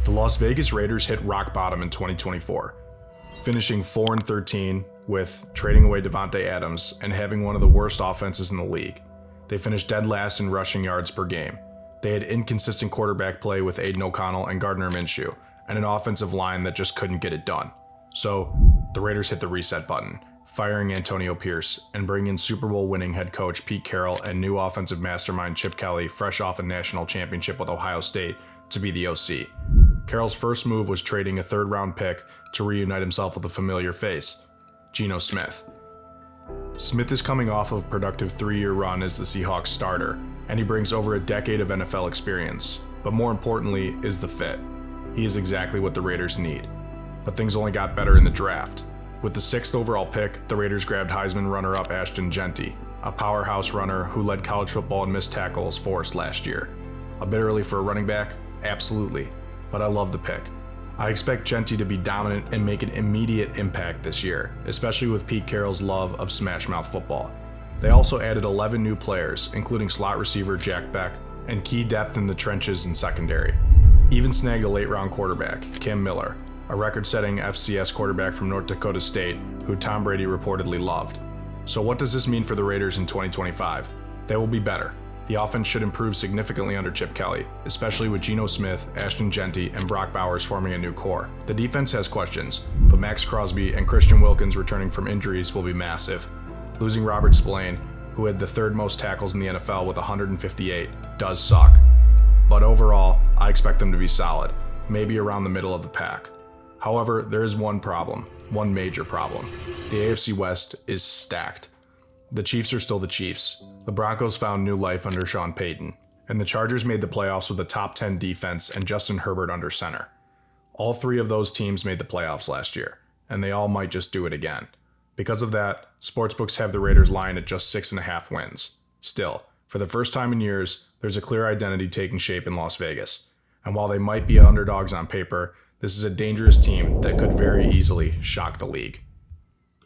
The Las Vegas Raiders hit rock bottom in 2024, finishing 4-13 with trading away Davante Adams and having one of the worst offenses in the league. They finished dead last in rushing yards per game. They had inconsistent quarterback play with Aiden O'Connell and Gardner Minshew, and an offensive line that just couldn't get it done. So, the Raiders hit the reset button, firing Antonio Pierce and bringing in Super Bowl winning head coach Pete Carroll and new offensive mastermind Chip Kelly, fresh off a national championship with Ohio State, to be the OC. Carroll's first move was trading a third-round pick to reunite himself with a familiar face, Geno Smith. Smith is coming off of a productive 3-year run as the Seahawks starter, and he brings over a decade of NFL experience, but more importantly is the fit. He is exactly what the Raiders need. But things only got better in the draft. With the 6th overall pick, the Raiders grabbed Heisman runner-up Ashton Jeanty, a powerhouse runner who led college football in missed tackles forced last year. A bit early for a running back? Absolutely. But I love the pick. I expect Jeanty to be dominant and make an immediate impact this year, especially with Pete Carroll's love of smash-mouth football. They also added 11 new players, including slot receiver Jack Beck, and key depth in the trenches and secondary. Even snagged a late-round quarterback, Cam Miller, a record-setting FCS quarterback from North Dakota State, who Tom Brady reportedly loved. So what does this mean for the Raiders in 2025? They will be better. The offense should improve significantly under Chip Kelly, especially with Geno Smith, Ashton Jeanty, and Brock Bowers forming a new core. The defense has questions, but Maxx Crosby and Christian Wilkins returning from injuries will be massive. Losing Robert Spillane, who had the 3rd most tackles in the NFL with 158, does suck. But overall, I expect them to be solid, maybe around the middle of the pack. However, there is one major problem. The AFC West is stacked. The Chiefs are still the Chiefs. The Broncos found new life under Sean Payton, and the Chargers made the playoffs with a top 10 defense and Justin Herbert under center. All 3 of those teams made the playoffs last year, and they all might just do it again. Because of that, sportsbooks have the Raiders lying at just 6.5 wins. Still, for the first time in years, there's a clear identity taking shape in Las Vegas. And while they might be underdogs on paper, this is a dangerous team that could very easily shock the league.